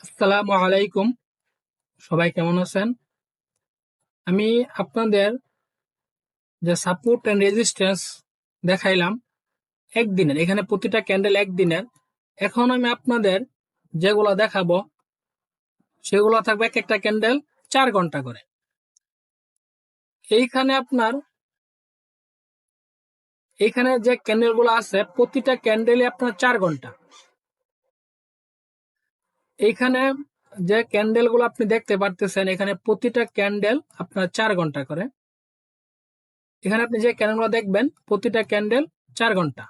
আসসালামু আলাইকুম। সবাই কেমন আছেন? আমি আপনাদের যে সাপোর্ট এন্ড রেজিস্ট্যান্স দেখাইলাম একদিনের, এখানে প্রতিটা ক্যান্ডেল একদিনের। এখন আমি আপনাদের যেগুলো দেখাবো সেগুলো থাকবে এক একটা ক্যান্ডেল 4 ঘন্টা করে। এইখানে আপনার এইখানে যে ক্যান্ডেলগুলো আছে প্রতিটা ক্যান্ডেলই আপনার 4 ঘন্টা। এইখানে যে ক্যান্ডেলগুলো আপনি দেখতে পারতেছেন এখানে প্রতিটা ক্যান্ডেল আপনার 4 ঘন্টা করে। এখানে আপনি যে ক্যান্ডেলগুলো দেখবেন প্রতিটা ক্যান্ডেল 4 ঘন্টা।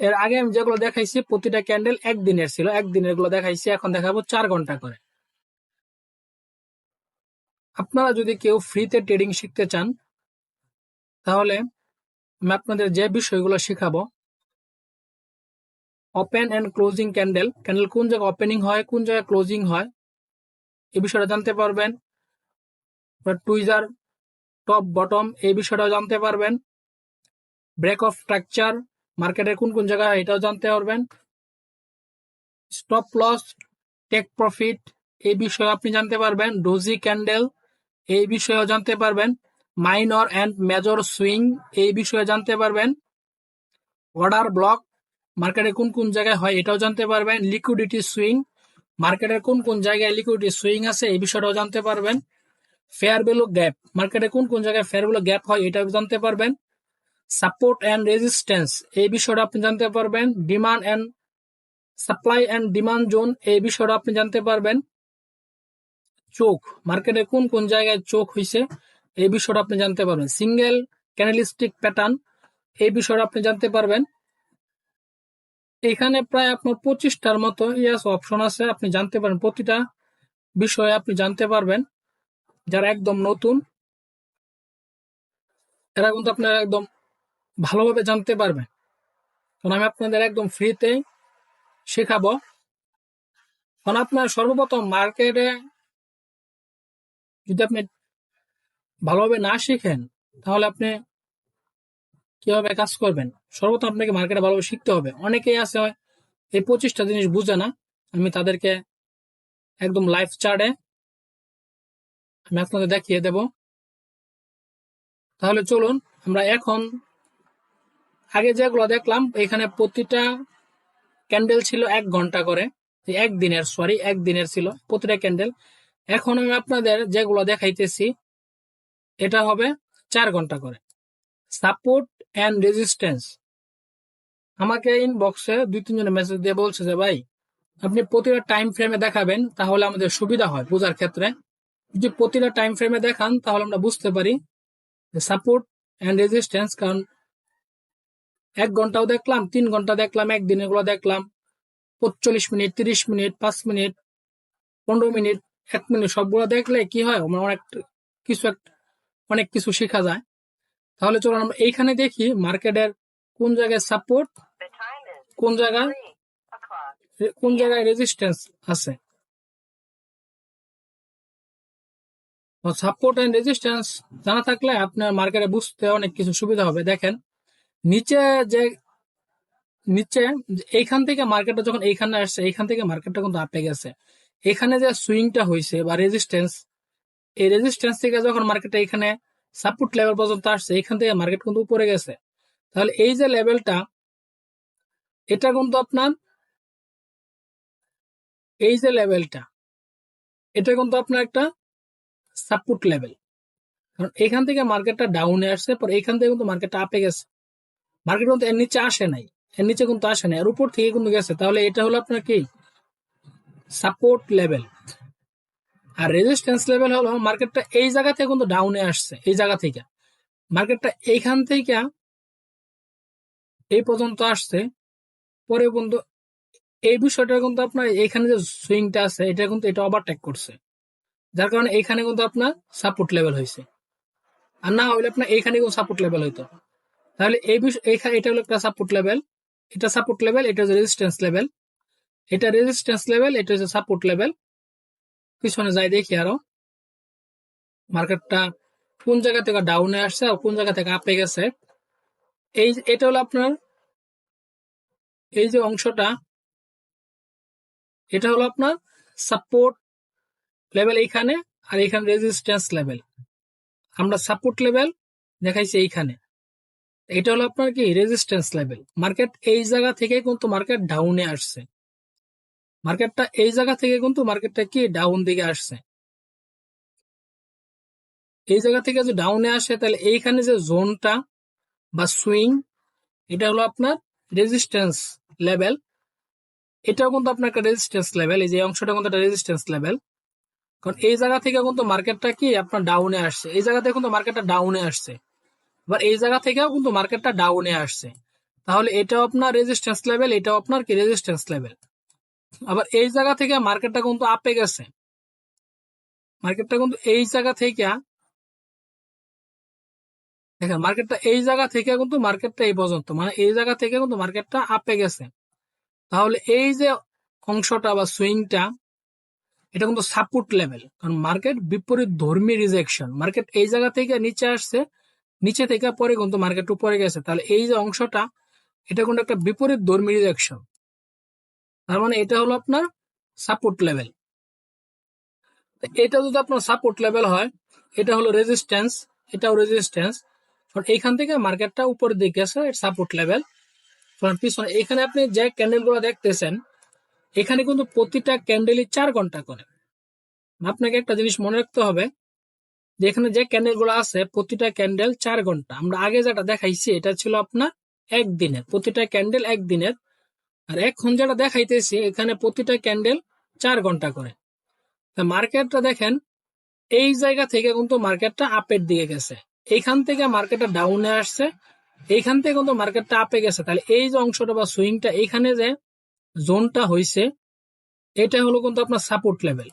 এর আগে আমি যেগুলো দেখাইছি প্রতিটা ক্যান্ডেল একদিনের ছিল, একদিনের গুলো দেখাইছি, এখন দেখাবো 4 ঘন্টা করে। আপনারা যদি কেউ ফ্রিতে ট্রেডিং শিখতে চান তাহলে আমি আপনাদের যে বিষয়গুলো শিখাবো, open and closing candle, candle কোন জায়গায় ওপেনিং হয় কোন জায়গায় ক্লোজিং হয় এই বিষয়টা জানতে পারবেন। টুইজার, টপ বটম এই বিষয়টাও জানতে পারবেন। ব্রেক অফ স্ট্রাকচার মার্কেটের কোন কোন জায়গায় এটাও জানতে পারবেন। স্টপ লস, টেক প্রফিট এই বিষয়ে আপনি জানতে পারবেন। ডোজি ক্যান্ডেল এই বিষয়েও জানতে পারবেন। মাইনর অ্যান্ড মেজর সুইং এই বিষয়ে জানতে পারবেন। অর্ডার ব্লক মার্কেটে কোন কোন জায়গায় হয় এটাও জানতে পারবেন। লিকুইডিটি সুইং মার্কেটের কোন কোন জায়গায় লিকুইডিটি সুইং আছে এই বিষয়টাও জানতে পারবেন। ফেয়ার ভ্যালু গ্যাপ মার্কেটে কোন কোন জায়গায় ফেয়ার ভ্যালু গ্যাপ হয় এটাও জানতে পারবেন। সাপোর্ট অ্যান্ড রেজিস্ট্যান্স এই বিষয়টা আপনি জানতে পারবেন। Demand and supply and demand zone এই বিষয়টা আপনি জানতে পারবেন। চোখ মার্কেটে কোন কোন জায়গায় চোখ হইছে এই বিষয়টা আপনি জানতে পারবেন। সিঙ্গেল ক্যান্ডেলস্টিক প্যাটার্ন এই বিষয়টা আপনি জানতে পারবেন। এখানে প্রায় আপনার 25টার মতো অপশন আছে, আপনি জানতে পারেন প্রতিটা বিষয়ে আপনি জানতে পারবেন। যারা একদম নতুন এরা কিন্তু আপনারা একদম ভালোভাবে জানতে পারবেন, কারণ আমি আপনাদের একদম ফ্রিতে শেখাবো। কারণ আপনার সর্বপ্রথম মার্কেটে যদি আপনি ভালোভাবে না শিখেন তাহলে আপনি কিভাবে কাজ করবেন? সর্বপ্রথম আপনাকে মার্কেটে ভালোভাবে শিখতে হবে। অনেকেই আছে এই 25টা জিনিস বুঝে না, আমি তাদেরকে একদম লাইভ চার্টে আমি আপনাদের দেখিয়ে দেব। তাহলে চলুন আমরা এখন আগে যেগুলো দেখলাম এখানে প্রতিটা ক্যান্ডেল ছিল 1 ঘন্টা করে, একদিনের ছিল প্রতিটা ক্যান্ডেল। এখন আমি আপনাদের যেগুলো দেখাইতেছি এটা হবে 4 ঘন্টা করে। সাপোর্ট অ্যান্ড রেজিস্ট্যান্স আমাকে ইনবক্সে 2-3 জনের মেসেজ দিয়ে বলছে যে ভাই আপনি প্রতিটা টাইম ফ্রেমে দেখাবেন তাহলে আমাদের সুবিধা হয় বোঝার ক্ষেত্রে। যদি প্রতিটা টাইম ফ্রেমে দেখান তাহলে আমরা বুঝতে পারি যে সাপোর্ট অ্যান্ড রেজিস্ট্যান্স। কারণ 1 ঘন্টাও দেখলাম, 3 ঘন্টা দেখলাম, একদিনের গুলো দেখলাম, 45 minute, 30 minute, 5 minute, 15 minute, 1 minute সবগুলো দেখলে কি হয় আমরা অনেক কিছু শেখা যায়। তাহলে চলুন আমরা এইখানে দেখি মার্কেটের কোন জায়গায় সাপোর্ট, কোন জায়গায় রেজিস্ট্যান্স আছে। সাপোর্ট এন্ড রেজিস্ট্যান্স জানা থাকলে আপনার মার্কেটে বুঝতে অনেক কিছু সুবিধা হবে। দেখেন নিচে যে নিচে এইখান থেকে মার্কেটটা যখন এইখানে আসছে এইখান থেকে মার্কেটটা কিন্তু আপে গেছে। এখানে যে সুইংটা হয়েছে বা রেজিস্ট্যান্স, এই রেজিস্ট্যান্স থেকে যখন মার্কেটটা এখানে সাপোর্ট লেভেল পর্যন্ত আসছে এখান থেকে মার্কেট কিন্তু উপরে গেছে। তাহলে এই যে লেভেলটা এটা কিন্তু আপনার এই যে লেভেলটা এটা কিন্তু আপনার একটা সাপোর্ট লেভেল। কারণ এখান থেকে মার্কেটটা ডাউনে আসছে পর এখান থেকে কিন্তু মার্কেটটা আপে গেছে। মার্কেট কিন্তু এর নিচে আসে নাই, এর নিচে কিন্তু আসে নাই, এর উপর থেকে কিন্তু গেছে। তাহলে এটা হলো আপনার কি সাপোর্ট লেভেল। আর রেজিস্ট্যান্স লেভেল হলো মার্কেটটা এই জায়গা থেকে কিন্তু ডাউনে আসছে, এই জায়গা থেকে মার্কেটটা এইখান থেকে এই পর্যন্ত আসছে, পরে কিন্তু এই বিষয়টা কিন্তু আপনার এইখানে যে সুইংটা আছে এটা কিন্তু এটা ওভারটেক করছে, যার কারণে এইখানে কিন্তু আপনার সাপোর্ট লেভেল হয়েছে। আর না হলে আপনার এইখানে কিন্তু সাপোর্ট লেভেল হইতো। তাহলে এই বিষয় এইখানে এটা হলো একটা সাপোর্ট লেভেল, এটা সাপোর্ট লেভেল, এটা হচ্ছে রেজিস্ট্যান্স লেভেল, এটা রেজিস্ট্যান্স লেভেল, এটা হচ্ছে সাপোর্ট লেভেল। পিছনে যাই দেখি আরো মার্কেটটা কোন জায়গা থেকে ডাউনে আসছে আর কোন জায়গা থেকে আপে গেছে। এটা হলো আপনার এই যে অংশটা এটা হলো আপনার সাপোর্ট লেভেল এইখানে, আর এখানে রেজিস্ট্যান্স লেভেল। আমরা সাপোর্ট লেভেল দেখাইছি এইখানে, এটা হলো আপনার কি রেজিস্ট্যান্স লেভেল। মার্কেট এই জায়গা থেকে কিন্তু মার্কেট ডাউনে আসছে, মার্কেটটা এই জায়গা থেকে কিন্তু মার্কেটটা কি ডাউন দিকে আসছে। এই জায়গা থেকে যদি ডাউনে আসে তাহলে এইখানে যে জোনটা বা সুইং, এটা হলো আপনার রেজিস্ট্যান্স লেভেল। এটাও কিন্তু আপনার একটা রেজিস্ট্যান্স লেভেল, এই যে অংশটা কিন্তু একটা রেজিস্ট্যান্স লেভেল। কারণ এই জায়গা থেকে কিন্তু মার্কেটটা কি আপনার ডাউনে আসছে, এই জায়গা থেকে কিন্তু মার্কেটটা ডাউনে আসছে, এবার এই জায়গা থেকেও কিন্তু মার্কেটটা ডাউনে আসছে। তাহলে এটাও আপনার রেজিস্ট্যান্স লেভেল, এটাও আপনার কি রেজিস্ট্যান্স লেভেল। আবার এই জায়গা থেকে মার্কেটটা কিন্তু আপে গেছে, মার্কেটটা কিন্তু এই জায়গা থেকে দেখেন, মার্কেটটা এই জায়গা থেকে কিন্তু মার্কেটটা এই পর্যন্ত, মানে এই জায়গা থেকে কিন্তু মার্কেটটা আপে গেছে। তাহলে এই যে অংশটা বা সুইংটা, এটা কিন্তু সাপোর্ট লেভেল, কারণ মার্কেট বিপরীত ধর্মী রিজেকশন। মার্কেট এই জায়গা থেকে নিচে আসছে, নিচে থেকে পরে কিন্তু মার্কেট উপরে গেছে, তাহলে এই যে অংশটা, এটা কিন্তু একটা বিপরীত ধর্মী রিজেকশন। তার মানে এটা হলো আপনার সাপোর্ট লেভেল। এটা যদি আপনার সাপোর্ট লেভেল হয়, এটা হলো রেজিস্ট্যান্স, এটাও রেজিস্ট্যান্স। কারণ এইখান থেকে মার্কেটটা উপরের দিকে আছে, সাপোর্ট লেভেল। পিছনে এখানে আপনি যে ক্যান্ডেল গুলো দেখতেছেন, এখানে কিন্তু প্রতিটা ক্যান্ডেলই 4 ঘন্টা করে। আপনাকে একটা জিনিস মনে রাখতে হবে যে এখানে যে ক্যান্ডেল গুলো আছে প্রতিটা ক্যান্ডেল 4 ঘন্টা। আমরা আগে যেটা দেখাইছি এটা ছিল আপনার একদিনের, প্রতিটা ক্যান্ডেল একদিনের। আর এখন যেটা দেখাইতেছি এখানে প্রতিটা ক্যান্ডেল 4 ঘন্টা করে। মার্কেটটা দেখেন এই জায়গা থেকে কিন্তু মার্কেটটা আপের দিকে গেছে, এইখান থেকে মার্কেটটা ডাউনে আসছে, এইখান থেকে কিন্তু মার্কেটটা আপে গেছে। তাহলে এই যে অংশটা বা সুইংটা, এইখানে যে জোনটা হয়েছে, এটা হলো কিন্তু আপনার সাপোর্ট লেভেল।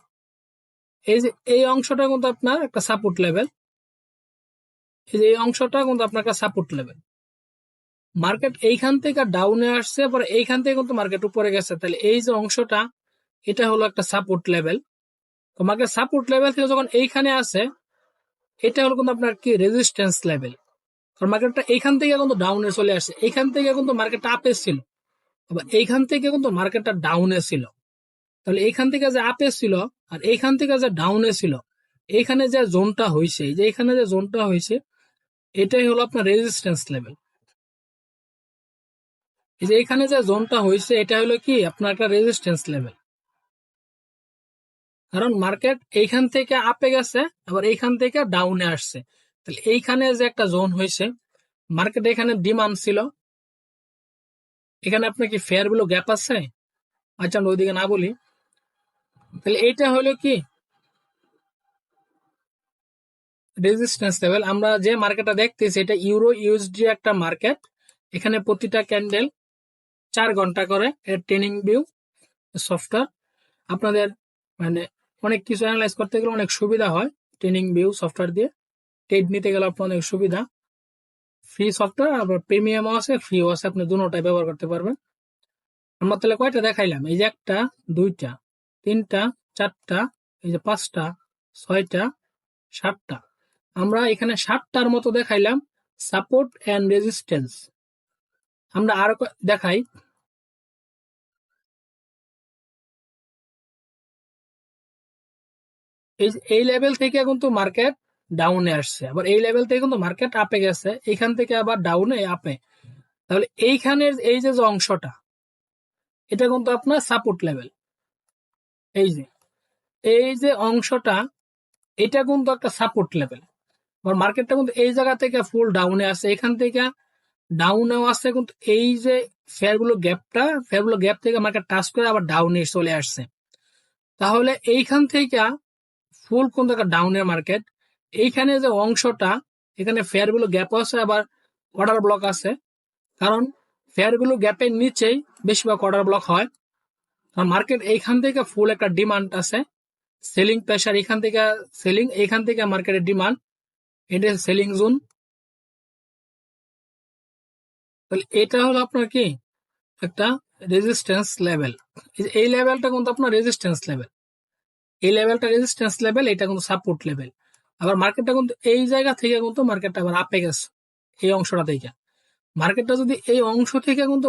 এই যে এই অংশটা কিন্তু আপনার একটা সাপোর্ট লেভেল, এই যে এই অংশটা কিন্তু আপনার একটা সাপোর্ট লেভেল। মার্কেট এইখান থেকে ডাউনে আসছে, পরে এইখান থেকে কিন্তু মার্কেট উপরে গেছে, তাহলে এই যে অংশটা, এটা হলো একটা সাপোর্ট লেভেল। তো মার্কেট সাপোর্ট লেভেল থেকে যখন এইখানে আসে, এটা হলো কিন্তু আপনার কি রেজিস্ট্যান্স লেভেল। কারণ মার্কেটটা এইখান থেকে কিন্তু ডাউনে চলে আসছে, এইখান থেকে কিন্তু মার্কেটটা আপে ছিল, আবার এইখান থেকে কিন্তু মার্কেটটা ডাউনে ছিল। তাহলে এইখান থেকে যে আপে ছিল আর এইখান থেকে যে ডাউনে ছিল, এইখানে যে জোনটা হয়েছে, যে এখানে যে জোনটা হয়েছে, এটাই হলো আপনার রেজিস্ট্যান্স লেভেল। এই যে এখানে যে জোনটা হয়েছে, এটা হলো কি আপনার একটা রেজিস্ট্যান্স লেভেল। কারণ মার্কেট এইখান থেকে আপে গেছে, আবার এইখান থেকে ডাউনে আসছে, তাহলে এইখানে যে একটা জোন হয়েছে, মার্কেট এখানে ডিমান্ড ছিল, এখানে আপনার কি ফেয়ার ভ্যালু গ্যাপ আছে। আচ্ছা আমরা ওইদিকে না বলি, তাহলে এইটা হলো কি রেজিস্ট্যান্স লেভেল। আমরা যে মার্কেটটা দেখতেছি এটা ইউরো ইউএসডি একটা মার্কেট, এখানে প্রতিটা ক্যান্ডেল 4 ঘন্টা করে। এর ট্রেনিং ভিউ সফটওয়্যার আপনাদের মানে অনেক কিছু অ্যানালাইজ করতে গেলে অনেক সুবিধা হয়। ট্রেনিং ভিউ সফটওয়্যার দিয়ে ট্রেড নিতে গেলে আপনার অনেক সুবিধা। ফ্রি সফটওয়্যার, আবার প্রিমিয়ামও আছে, ফ্রিও আছে, আপনি দুটোটাই ব্যবহার করতে পারবেন। আমরা তাহলে কয়টা দেখাইলাম? এই যে একটা, দুইটা, তিনটা, চারটা, এই যে পাঁচটা, ছয়টা, সাতটা। আমরা এখানে 7টার মতো দেখাইলাম সাপোর্ট এন্ড রেজিস্ট্যান্স। আমরা আরো দেখাই। এই লেভেল থেকে কিন্তু মার্কেট ডাউনে আসছে, আবার এই লেভেল থেকে কিন্তু মার্কেট আপে গেছে, এখান থেকে আবার ডাউনে আপে। তাহলে এইখানের এই যে অংশটা, এটা কিন্তু আপনার সাপোর্ট লেভেল। এই যে অংশটা, এটা কিন্তু একটা সাপোর্ট লেভেল। আবার মার্কেটটা কিন্তু এই জায়গা থেকে ফুল ডাউনে আসছে, এখান থেকে ডাউনেও আসছে, কিন্তু এই যে ফেয়ারগুলো গ্যাপ থেকে মার্কেট টাচ করে আবার ডাউনে চলে আসছে। তাহলে এইখান থেকে ফুল কিন্তু একটা ডাউনের মার্কেট। এইখানে যে অংশটা, এখানে ফেয়ারগুলো গ্যাপ আছে, আবার অর্ডার ব্লক আছে, কারণ ফেয়ারগুলো গ্যাপের নিচেই বেশিরভাগ অর্ডার ব্লক হয়। মার্কেট এইখান থেকে ফুল একটা ডিমান্ড আছে, সেলিং প্রেসার, এখান থেকে সেলিং, এইখান থেকে মার্কেটের ডিমান্ড, এটা সেলিং জোন। তাহলে এটা হলো আপনার কি একটা রেজিস্ট্যান্স লেভেল। এই লেভেলটা কিন্তু আপনার রেজিস্ট্যান্স লেভেল, এই লেভেলটা রেজিস্ট্যান্স লেভেল, এটা কিন্তু সাপোর্ট লেভেল। আবার মার্কেটটা কিন্তু এই জায়গা থেকে কিন্তু মার্কেটটা আবার আপে গেছে, এই অংশটা থেকে। মার্কেটটা যদি এই অংশ থেকে কিন্তু